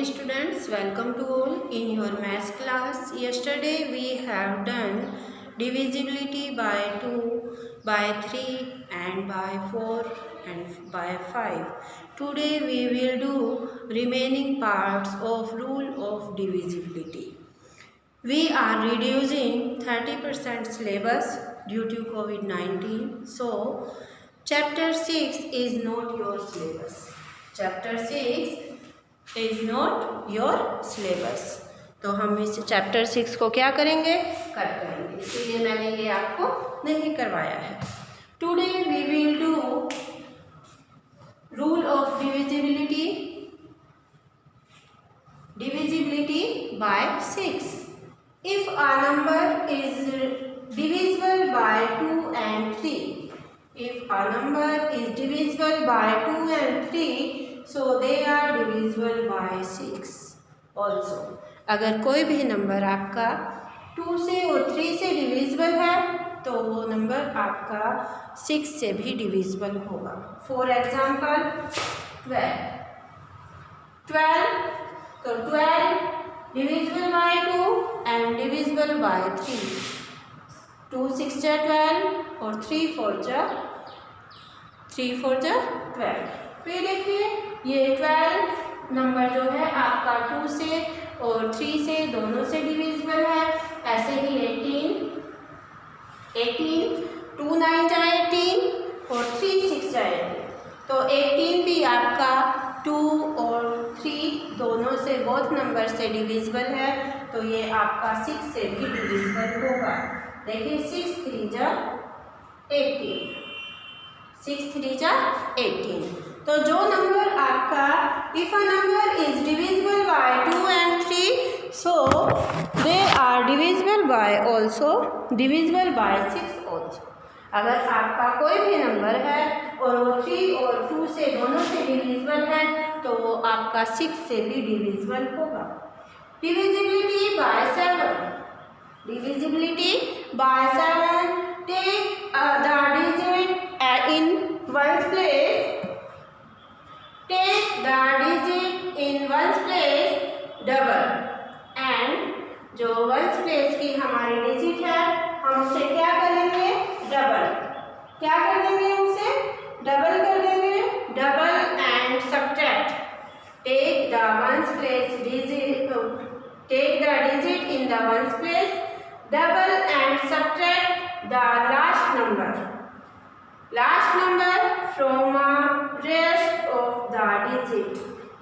morning students, welcome to all in your math class. Yesterday we have done divisibility by 2, by 3 and by 4 and by 5. Today we will do remaining parts of rule of divisibility. We are reducing 30% syllabus due to COVID-19. So chapter 6 is not your syllabus. Chapter 6 is not your syllabus. तो हम इस chapter 6 को क्या करेंगे, cut करेंगे, इसीलिए मैंने ये आपको नहीं करवाया है। Today we will do rule of divisibility by 6। If a number is divisible by 2 and 3, if a number is divisible by 2 and 3, so they are divisible by 6 also। अगर कोई भी नंबर आपका 2 से और 3 से डिविजिबल है तो वो नंबर आपका 6 से भी डिविजिबल होगा। फॉर एग्जाम्पल 12 तो 12 divisible by 2 and divisible by 3। 2 6 जा 12 और 3 4 जा 12। फिर देखिए ये 12 नंबर जो है आपका 2 से और 3 से दोनों से डिविजिबल है। ऐसे ही 18 2 9 जा 18 और 3 6 जा 18। तो 18 भी आपका 2 और 3 दोनों से बोथ नंबर से डिविजिबल है, तो ये आपका 6 से भी डिविजिबल होगा। देखिए 6 3 जा 18, 6 3 जा 18। तो जो नंबर आपका if a number is divisible by 2 and 3, so they are divisible by 6 also. अगर आपका कोई भी नंबर है और वो 3 और 2 से दोनों से डिविजिबल है तो वो आपका 6 से भी डिविजिबल होगा। Divisibility by 7। Divisibility by 7. Take the digit in ones place. Take the digit in ones place double, and जो ones place की हमारी डिजिट है हम उसे क्या करेंगे, डबल। क्या कर देंगे, उसे डबल कर देंगे। Double and subtract. Take the ones place digit. Take the digit in the ones place double and subtract the last number from a rest of the digit।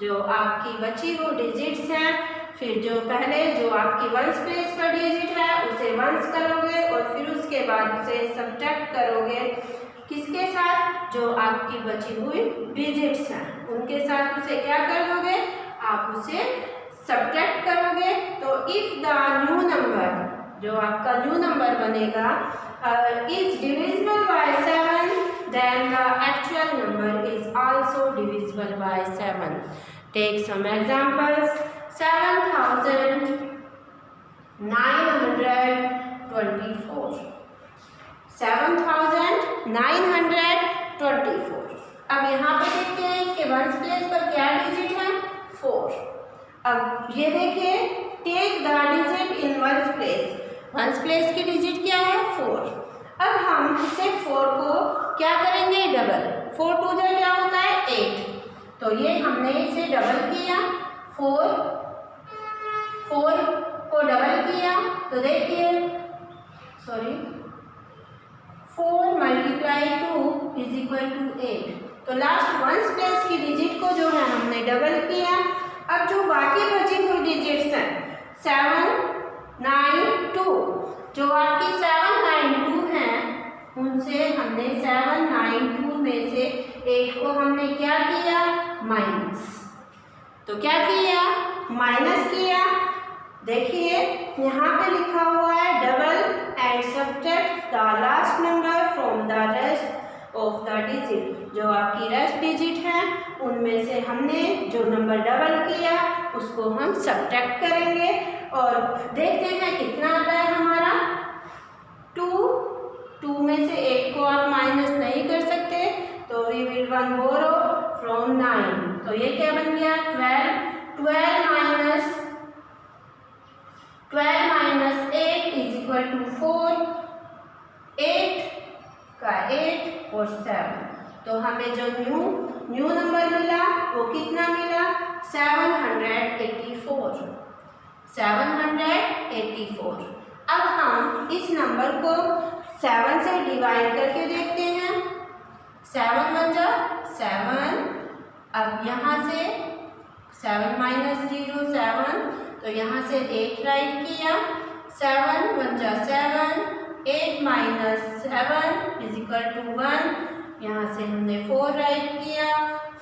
जो आपकी बची हुई डिजिट्स हैं, फिर जो पहले जो आपकी वंस प्लेस पर डिजिट है उसे वंस करोगे और फिर उसके बाद उसे सब्ट्रैक्ट करोगे किसके साथ, जो आपकी बची हुई डिजिट्स हैं उनके साथ उसे क्या कर दोगे, आप उसे सब्ट्रैक्ट करोगे। तो इफ द न्यू नंबर, जो आपका न्यू नंबर बनेगा, is divisible by 7, then the actual number is also divisible by 7। Take some examples. 7924, 7924। अब यहाँ पे देखते हैं इसके वंस प्लेस पर क्या डिजिट है, 4। अब ये देखिए take the digit in ones place. Ones place की डिजिट क्या है, 4। अब हम इसे 4 को क्या करेंगे, डबल। 4 2 जा क्या होता है, 8। तो ये हमने इसे डबल किया, 4 को डबल किया तो देखिए 4 मल्टीप्लाई 2 इज इक्वल टू 8। तो लास्ट वंस प्लेस की डिजिट को जो है हमने डबल किया। अब जो बाकी बची हुई डिजिट्स हैं 7 9 2, जो आपकी 7 9 2 हैं उनसे हमने 7 9 2 में से 8 को हमने क्या किया, माइनस। तो क्या किया, माइनस किया। देखिए यहाँ पे लिखा हुआ है double and subtract the last number from the rest of the digit. जो आपकी रेस्ट डिजिट है उनमें से हमने जो नंबर डबल किया उसको हम सब्ट्रैक्ट करेंगे और देखते हैं कितना आता है हमारा, 2 में से 8 को आप माइनस नहीं कर सकते तो we will one borrow from 9। तो ये क्या बन गया, 12 12 पे जो न्यू नंबर मिला वो कितना मिला 784। 784। अब हम इस नंबर को 7 से डिवाइड करके देखते हैं। 7 1 जा 7। अब यहाँ से 7 माइनस 0 7, तो यहाँ से 8 राइट किया। 7 1 जा 7, 8 माइनस 7 इज इक्वल टू 1, यहाँ से हमने 4 राइट किया।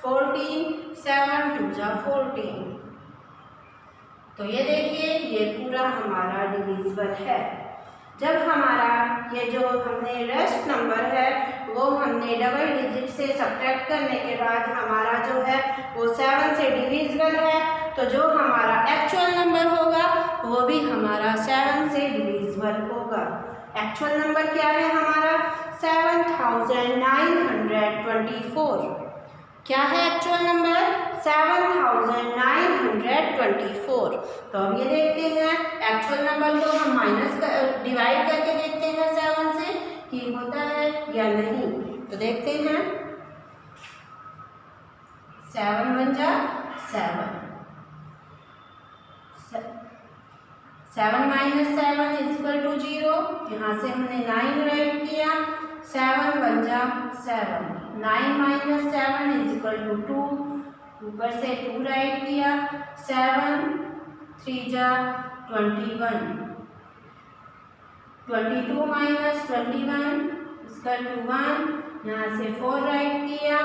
14 7 2 जा 14। तो ये देखिए ये पूरा हमारा डिविजिबल है। जब हमारा ये जो हमने रेस्ट नंबर है वो हमने डबल डिजिट से सब्ट्रैक्ट करने के बाद हमारा जो है वो 7 से डिविजिबल है, तो जो हमारा एक्चुअल नंबर होगा वो भी हमारा 7 से डिविजिबल होगा। एक्चुअल नंबर क्या है हमारा 7924। क्या है एक्चुअल नंबर 7924। तो अब ये देखते हैं एक्चुअल नंबर को हम डिवाइड करके देखते हैं 7 से कि होता है या नहीं। तो देखते हैं 7 1 जा 7, 7 माइनस 7 इज इक्वल टू 0, यहाँ से हमने 9 राइट किया। 7 1 जा 7, 9 माइनस 7 इज इक्वल टू 2, ऊपर से 2 राइट किया। 7 3 जा 21, 22 माइनस 21 इक्वल टू 1, यहाँ से 4 राइट किया।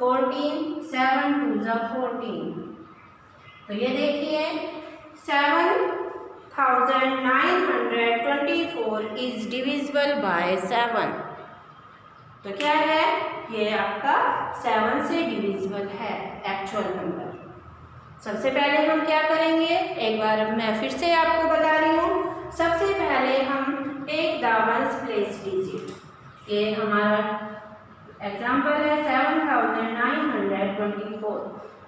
14 7 2 जा 14। तो ये देखिए 7924 इज डिविजिबल बाय 7। तो क्या है ये आपका 7 से डिविजिबल है एक्चुअल नंबर। सबसे पहले हम क्या करेंगे, एक बार मैं फिर से आपको बता रही हूँ। सबसे पहले हम take the ones place digit. ये हमारा एग्जाम्पल है 7924।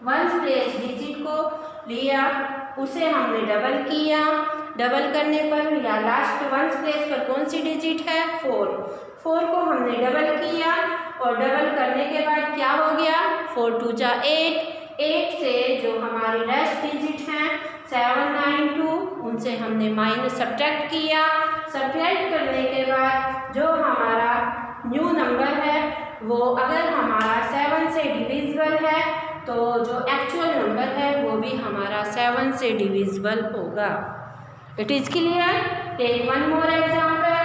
वंस प्लेस डिजिट को लिया, उसे हमने डबल किया। डबल करने पर या लास्ट वंस प्लेस पर कौन सी डिजिट है 4 को हमने डबल किया और डबल करने के बाद क्या हो गया 4 2 जा 8 से जो हमारी रेस्ट डिजिट हैं 792 उनसे हमने माइनस सब्ट्रैक्ट किया। सब्ट्रैक्ट करने के बाद जो हमारा न्यू नंबर है वो अगर हमारा 7 से डिविजिबल है तो जो एक्चुअल नंबर है वो भी हमारा 7 से डिविजिबल होगा। It is clear. Take one more example.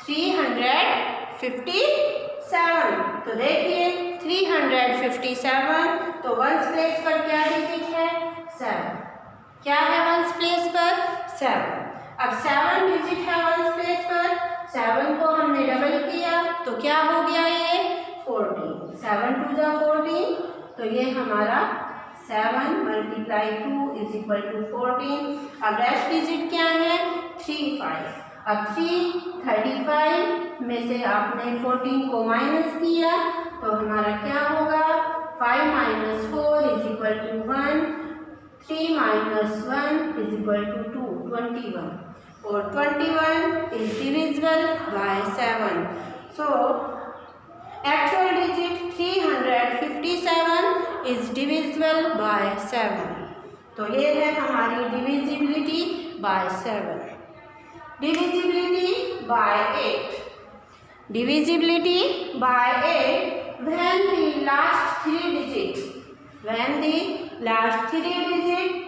357। तो देखिए 357, तो वंस प्लेस पर क्या डिजिट है 7। क्या है वंस प्लेस पर 7। अब 7 डिजिट है वंस प्लेस पर। 7 को हमने डबल किया तो क्या हो गया ये 14। 7 2 जा 14। तो ये हमारा 7 मल्टीप्लाई 2 इज इक्वल टू 14। अब रेस्ट डिजिट क्या है 35। अब 35 में से आपने 14 को माइनस किया तो हमारा क्या होगा 5 minus 4 is equal to 1। 3 minus 1 is equal to 2, 21। और 21 is divisible by 7। So actual digit 357 is divisible by 7। तो ये है हमारी divisibility by 7। Divisibility by 8। Divisibility by 8 when the last 3 digits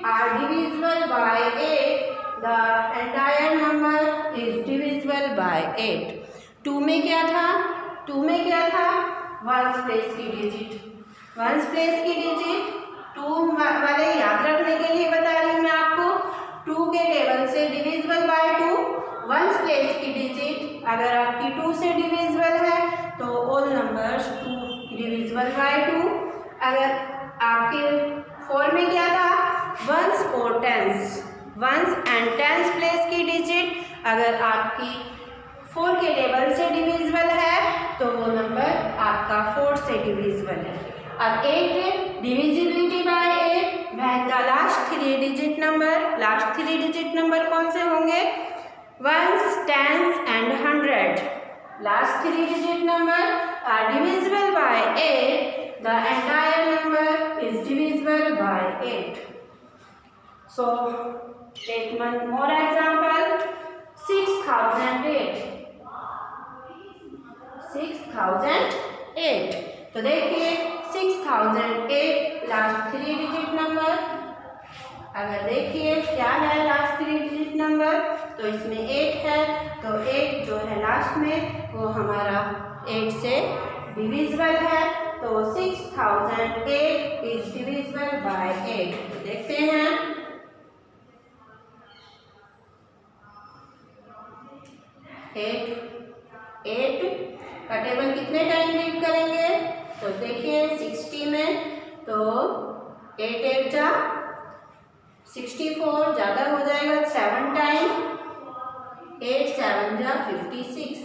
are divisible by 8, the entire number is divisible by 8. 2 में क्या था once place की digit. 2 वाले याद रखने के लिए बता रही हूँ मैं आपको। 2 के टेबल से डिविजिबल बाय 2। वंस प्लेस की डिजिट अगर आपकी 2 से डिविजिबल है तो ऑल नंबर्स 2 डिविजिबल बाय 2। अगर आपके 4 में क्या था वंस और tens. Ones and tens place की डिजिट अगर आपकी 4 के टेबल से डिविजिबल है तो वो नंबर आपका 4 से डिविजिबल है। अब 8 divisibility by 8 when the last 3 digit number, last 3 digit number कौन से होंगे? Ones, tens and 100. Last 3 digit number are divisible by 8. The entire number is divisible by 8. So take one more example. 6008. 6008. तो देखिए 6008 last 3 digit number, अगर देखिए क्या है last 3 digit number, तो इसमें 8 है, तो 8 जो है लास्ट में वो हमारा 8 से डिविजिबल है, तो 6008 इज डिविजिबल बाय 8। तो देखते हैं 8 का टेबल कितने टाइम रीड करेंगे, तो देखिए 60 में तो 8 8 जा 64, ज़्यादा हो जाएगा 7 टाइम, 8 7 जा 56,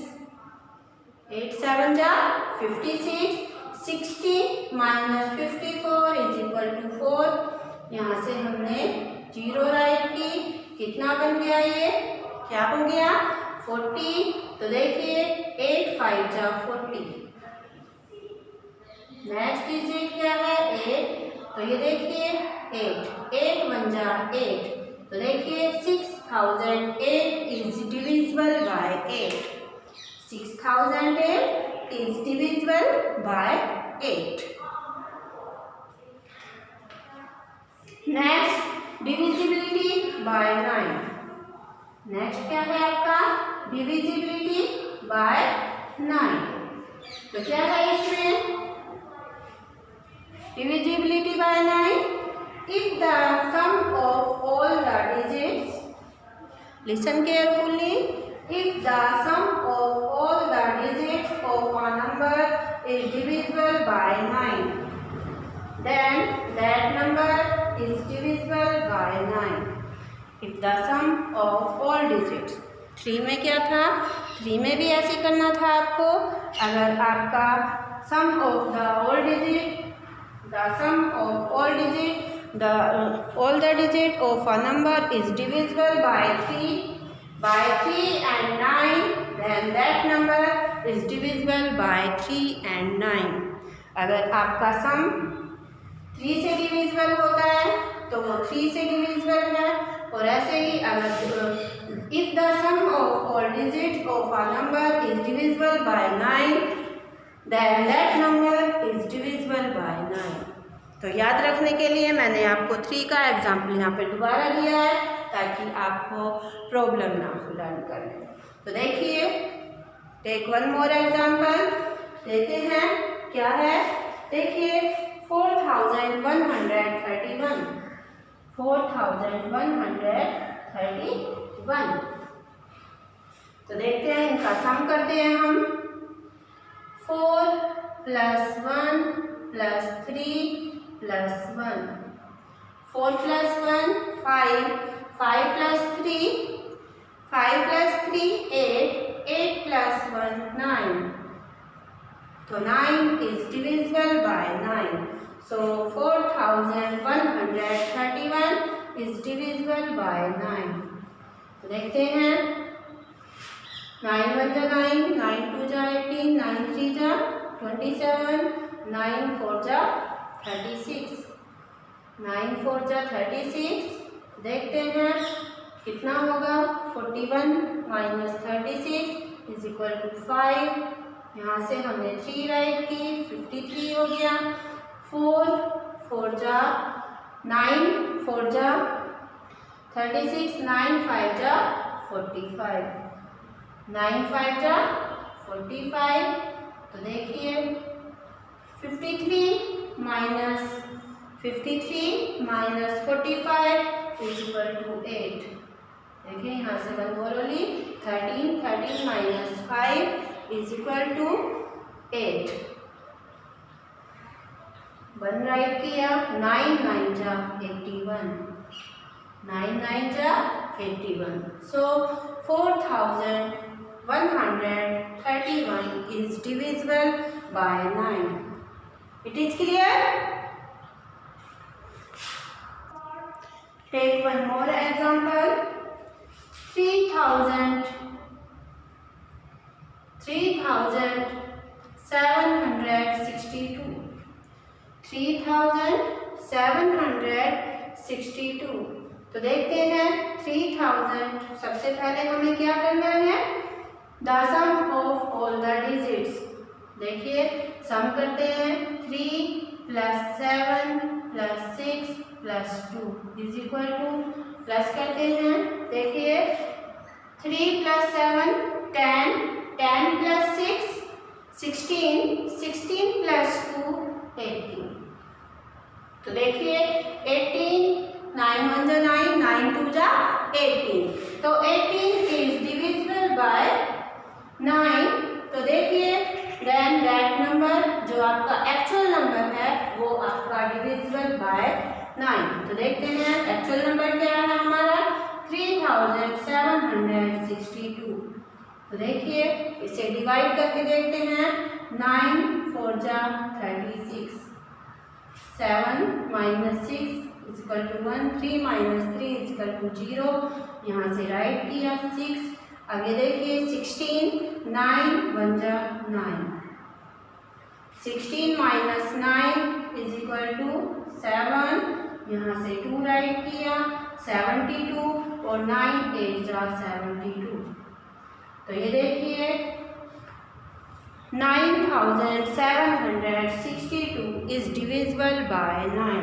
8 7 जा 56, 60 माइनस 54 इज इक्वल टू 4। यहाँ से हमने 0 राइट की, कितना बन गया ये, क्या हो गया 40। तो देखिए 8 5 जा 40, नेक्स्ट डिजिट क्या है 8, तो ये देखिए 8 1 जा 8, तो देखिए 6008 is divisible bye 8, 6008 is divisible bye 8। Next divisibility bye 9। Next क्या है आपका डिविजिबिलिटी बाय 9। तो क्या है इसमें divisibility by 9, if the sum of all the digits, listen carefully, if the sum of all the digits of a number is divisible by 9, then that number is divisible by 9. If the sum of all digits, 3 में क्या था, 3 में भी ऐसे करना था आपको, अगर आपका sum of the all digit, the sum of all the digit of a number is divisible by 3 and 9, then that number is divisible by 3 and 9. अगर आपका sum 3 से डिविजिबल होता है तो वो 3 से डिविजिबल है, और ऐसे ही अगर if the sum of all digits of a number is divisible by 9, then that number is divisible by 9. तो याद रखने के लिए मैंने आपको 3 का एग्जाम्पल यहाँ पे दोबारा दिया है ताकि आपको प्रॉब्लम ना हो लर्न करने। तो देखिए टेक वन मोर एग्जाम्पल देते हैं, क्या है देखिए 4131, 4131। तो देखते हैं इनका सम करते हैं हम, 4 + 1 + 3 + 1, 4 + 1 5, 5 + 3 8, 8 + 1 9, तो 9 is divisible by 9, so 4131 is divisible by 9। तो देखते हैं 9 1 जा 9, 9 2 जा 18, 9 3 जा 27, 9 4 जा 36, 9 4 जा 36। देखते हैं कितना होगा, 41 - 36 इज इक्वल टू 5। यहाँ से हमने 3 राइट की, 53 हो गया। 4 4 जा 9, 4 जा 36, 9 5 जा 45, 9 5 जा 45। तो देखिए 53 - 45 इज इक्वल टू 8। देखिए यहाँ से one more only, 13 - 5 is equal to 8। 1 write किया, 9 9 जा 81, 9 9 जा 81। So 4131 is divisible by 9। It is clear? Take one more example. 3762. 3762। तो देखते हैं 3000, सबसे पहले हमें क्या करना है, the sum of all the digits. देखिए सम करते हैं, 3 + 7 + 6 + 2 इज इक्वल टू, प्लस करते हैं। देखिए 3 + 7 10, 10 + 6 16, 16 + 2 18। तो देखिए 18, 9 × 1 = 9, 9 × 2 = 18। तो 18 इज डिविजिबल बाय 9। तो देखिए देन दैट नंबर, जो आपका एक्चुअल नंबर है, वो आपका डिविजिबल बाय 9। तो देखते हैं एक्चुअल नंबर क्या है हमारा, 3762। तो देखिए इसे डिवाइड करके देखते हैं, 9 × 4 = 36, 7 - 6 = 1, 3 - 3 = 0। यहाँ से राइट किया 6। अब ये देखिए 16, 9 × 1 = 9, 16 - 9 = 7। यहाँ से 2 राइट किया, 72 और 9 × 8 = 72। तो ये देखिए 9762 इज डिविजिबल बाय 9।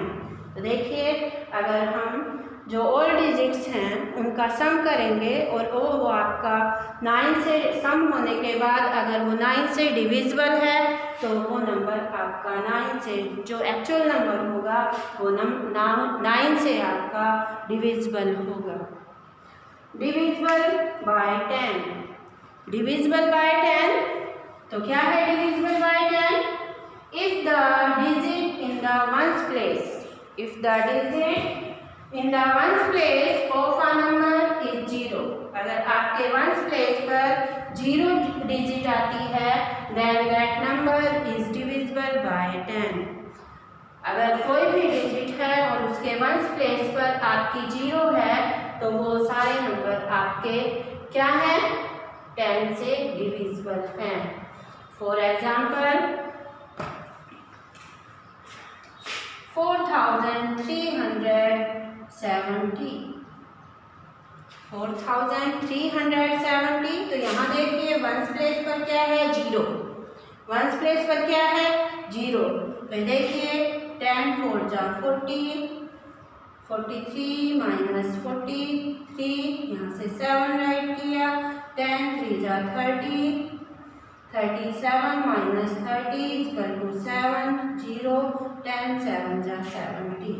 तो देखिए अगर हम जो ऑल डिजिट्स हैं उनका सम करेंगे और वो आपका 9 से सम होने के बाद अगर वो 9 से डिविजिबल है तो वो नंबर आपका 9 से, जो एक्चुअल नंबर होगा वो 9 से आपका डिविजिबल होगा। Divisible by 10, divisible by 10। तो क्या है divisible by 10? If the digit in the ones place, if the digit in the ones place of a number is 0, अगर आपके वंस प्लेस पर 0 डिजिट आती है, then that number is divisible by 10। अगर कोई भी डिजिट है और उसके वंस प्लेस पर आपकी 0 है तो वो सारे नंबर आपके क्या हैं, 10 से डिविजिबल हैं। For example 4370, 4370। तो यहाँ देखिए वंस प्लेस पर क्या है, 0। वंस प्लेस पर क्या है, 0। तो देखिए 10 × 4 = 40, 43 - 43, यहाँ से 7 राइट किया, 10 × 3 = 30, 37 - 30 = 7, 0, 10 × 7 = 70।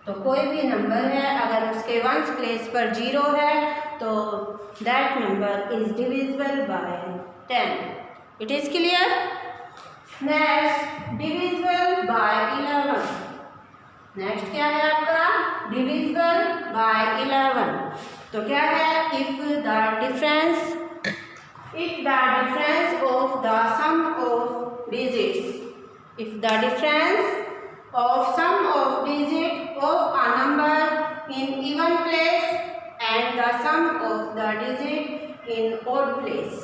तो कोई भी नंबर है अगर उसके वंस प्लेस पर 0 है तो that number is divisible by 10। It is clear? Next divisible by 11। Next क्या है आपका, डिविजिबल बाय 11। तो क्या है, if the difference of the sum of digits, if the difference of sum of digit of a number in even place and the sum of the digit in odd place.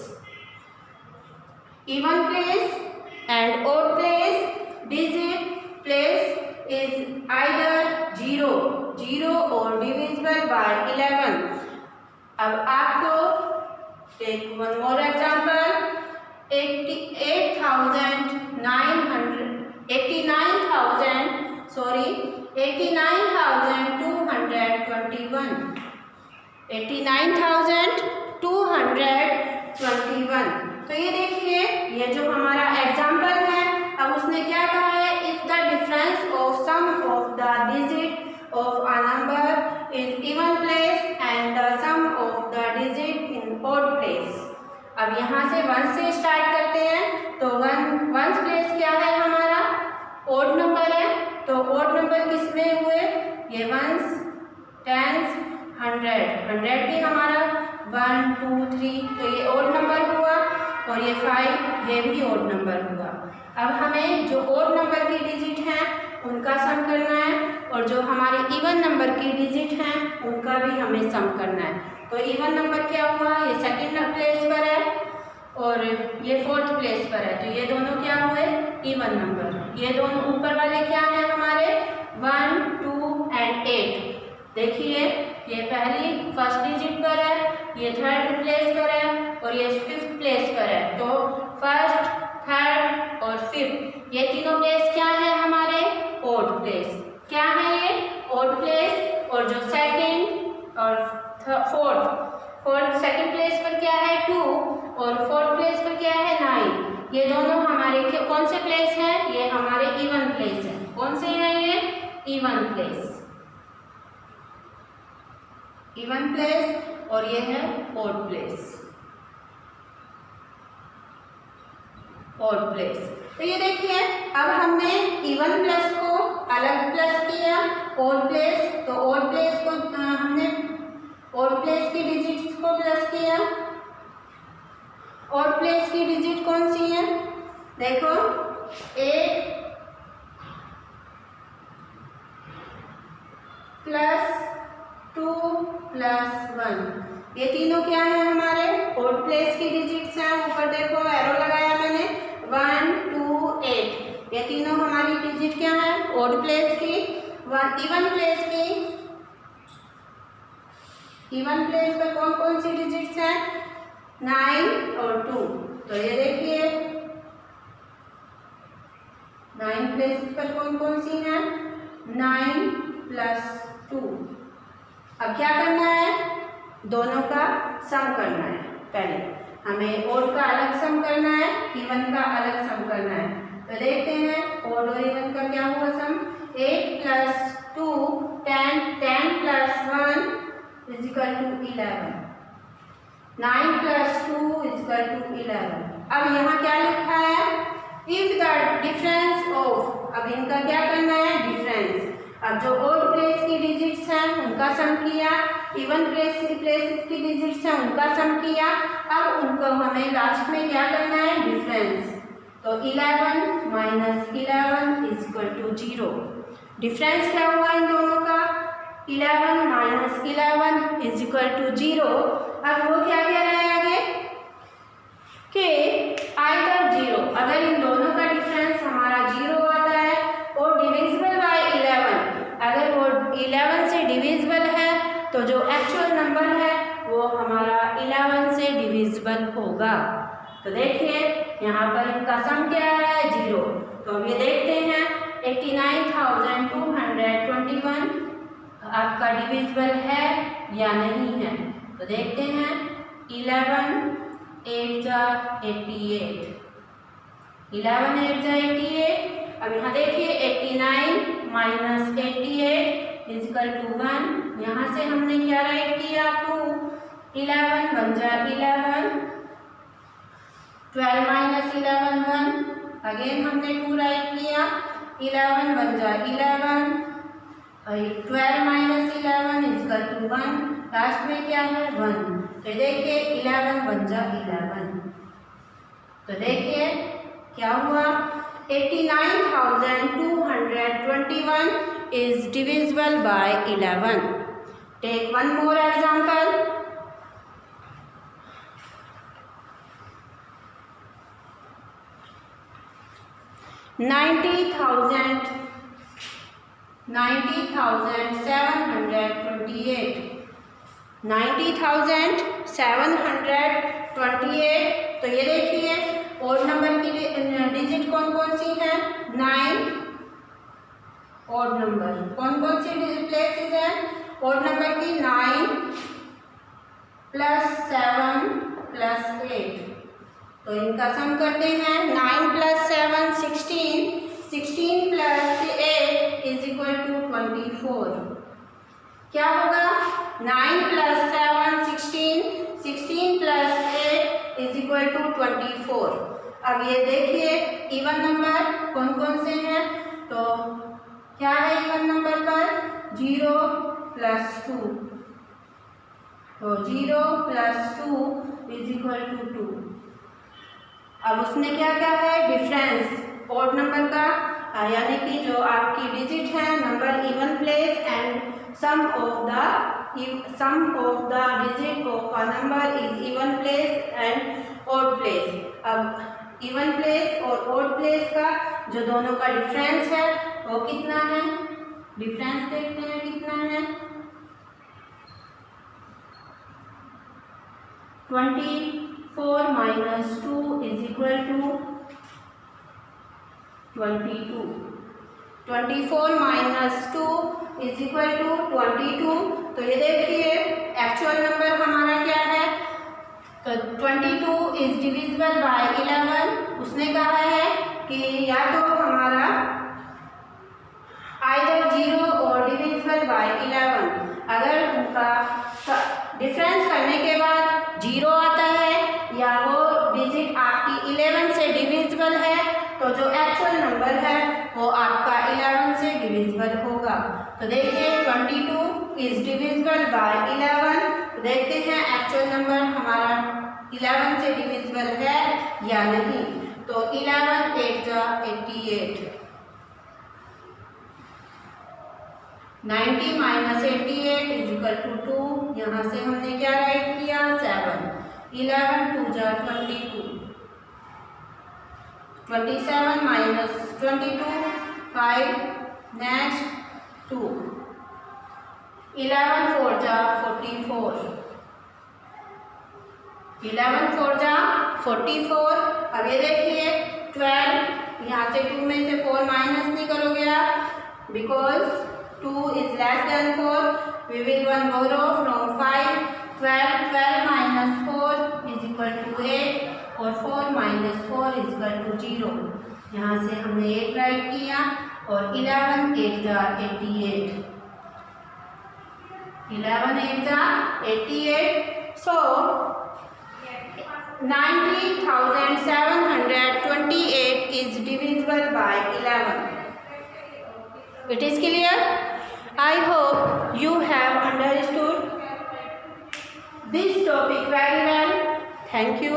Even place and odd place, digit place is either 0 or divisible by 11. अब आपको take one more example. 89,221. 89,221। तो ये देखिए ये जो हमारा example है, अब उसने क्या कहा है, if the difference of sum of the digit of a number is even place and the sum of the digit in odd place. अब यहाँ से 1 से स्टार्ट करते हैं। तो वंस प्लेस क्या है हमारा, ओड नंबर है। तो ओड नंबर किसमें हुए, ये वंस, टेंस, 100 भी हमारा 1 2 3, तो ये ओड नंबर हुआ। और ये 5, ये भी ओड नंबर हुआ। अब हमें जो ओड नंबर की डिजिट हैं उनका सम करना है, और जो हमारे इवन नंबर की डिजिट हैं उनका भी हमें सम करना है। तो इवन नंबर क्या हुआ, ये सेकंड प्लेस पर है और ये फोर्थ प्लेस पर है, तो ये दोनों क्या हुए, इवन नंबर। ये दोनों ऊपर वाले क्या हैं हमारे, 1, 2 एंड 8। देखिए ये पहली फर्स्ट डिजिट पर है, ये थर्ड प्लेस पर है और ये फिफ्थ प्लेस पर है। तो फर्स्ट, थर्ड और फिफ्थ ये तीनों प्लेस क्या है हमारे, ओड प्लेस। क्या है ये, ओड प्लेस। और जो सेकंड और फोर्थ सेकंड प्लेस पर क्या है, 2 और फोर्थ प्लेस पर क्या है, 9। ये दोनों हमारे कौन से प्लेस हैं, ये हमारे इवन प्लेस है। कौन से हैं ये, इवन प्लेस, इवन प्लेस। और ये है ओड प्लेस, ओड प्लेस। तो ये देखिए अब हमने इवन प्लस को अलग प्लस किया, ओड प्लेस। तो ओड प्लेस को हमने ओड प्लेस की डिजिट्स को प्लस किया। ओड प्लेस की डिजिट कौन सी है, देखो 8 प्लस 2 प्लस 1, ये तीनों क्या है हमारे ओड प्लेस की डिजिट्स हैं। ऊपर देखो एरो लगाया मैंने, 1, 2, 8, ये तीनों हमारी डिजिट क्या है, ओड प्लेस की। इवन प्लेस की, इवन प्लेस पर कौन कौन सी डिजिट्स हैं, 9 और 2। तो ये देखिए 9 प्लेस पर कौन कौन सी हैं, 9 प्लस 2। अब क्या करना है, दोनों का सम करना है। पहले हमें ओड का अलग सम करना है, इवन का अलग सम करना है। तो देखते हैं ओड और इवन का क्या हुआ sum, 8 plus 2 10, 10 plus 1 is equal to 11, 9 plus 2 is equal to 11। अब यहाँ क्या लिखा है, इफ द डिफरेंस ऑफ, अब इनका क्या करना है, डिफरेंस। अब जो ओड प्लेस की डिजिट्स हैं उनका सम किया, इवन प्लेस की डिजिट्स हैं उनका सम किया। अब उनको हमें लास्ट में क्या करना है, डिफरेंस। तो 11 minus 11 is equal to 0। Difference क्या हुआ इन दोनों का, 11 माइनस 11 इज इक्वल टू 0। अब वो क्या कह रहा है आगे कि आइदर 0, अगर इन दोनों का डिफरेंस हमारा 0 आता है और डिविजिबल बाय 11, अगर वो 11 से डिविजिबल है तो जो एक्चुअल नंबर है वो हमारा 11 से डिविजिबल होगा। तो देखिए यहाँ पर इनका सम क्या है, 0। तो अब ये देखते हैं 89,221 आपका डिविजिबल है या नहीं है। तो देखते हैं 11 8 जा 88, 11 8 जा 88। अब यहाँ देखिए 89 माइनस 88 इज इक्वल टू 1। यहाँ से हमने क्या राइट किया, 2, 11 1 जा 11, 12 माइनस 11 1, अगेन हमने 2 राइट किया, 11 1 जा 11, 12 minus 11 is equal to 1, last में क्या है 1। तो देखिए 11 1 जा 11। तो देखिए क्या हुआ, 89,221 is divisible by 11. Take one more example. 90,728, 90,728। तो ये देखिए ओड नंबर की डिजिट कौन कौन सी है, 9। ओड नंबर कौन कौन सी प्लेसेस है, ओड नंबर की 9 प्लस 7 प्लस 8। तो इनका सम करते हैं, 9 plus 7 16, 16 plus 8 is equal to 24। क्या होगा, 9 plus 7 16, 16 plus 8 is equal to 24। अब ये देखिए इवन नंबर कौन कौन से हैं, तो क्या है इवन नंबर पर, 0 प्लस 2, तो 0 प्लस 2 इज इक्वल टू 2। अब उसमें क्या क्या है, डिफरेंस ओड नंबर का यानी कि जो आपकी डिजिट है number even place and sum of the digit of a number is even place and odd place. अब इवन प्लेस और ऑड प्लेस का जो दोनों का डिफरेंस है वो कितना है, डिफरेंस देखते हैं कितना है। 24 minus 2 is equal to 22। 24 minus 2 is equal to 22। तो ये देखिए एक्चुअल नंबर हमारा क्या है, तो 22 इज डिविजिबल बाय 11। उसने कहा है कि या तो हमारा आइदर 0 और डिविजिबल बाय 11। अगर उनका डिफरेंस करने के बाद 0 आता है या वो डिजिट आपकी 11 से डिविजिबल है तो जो एक्चुअल नंबर है वो आपका 11 से डिविजिबल होगा। तो देखिए 22 इज डिविजिबल बाय 11। तो देखते हैं एक्चुअल नंबर हमारा 11 से डिविजिबल है या नहीं। तो 11 8 जा 88। 90 माइनस 88 इज इक्वल टू 2। यहाँ से हमने क्या राइट किया 7। 11 2 जा 22। 27 माइनस 22 5 नेक्स्ट 2। 11 4 जा 44। 11 4 जा 44। अब ये देखिए 12, यहाँ से 2 में से 4 माइनस नहीं करोगे आप because 2 is less than 4. We will one borrow from 5. 12 minus 4 is equal to 8 और 4 minus 4 is equal to 0। यहाँ से हमने 8 राइट किया और 11 8 जा 88। 11 8 जा 88। So 90,728 is divisible by 11. It is clear? I hope you have understood this topic very well. Thank you.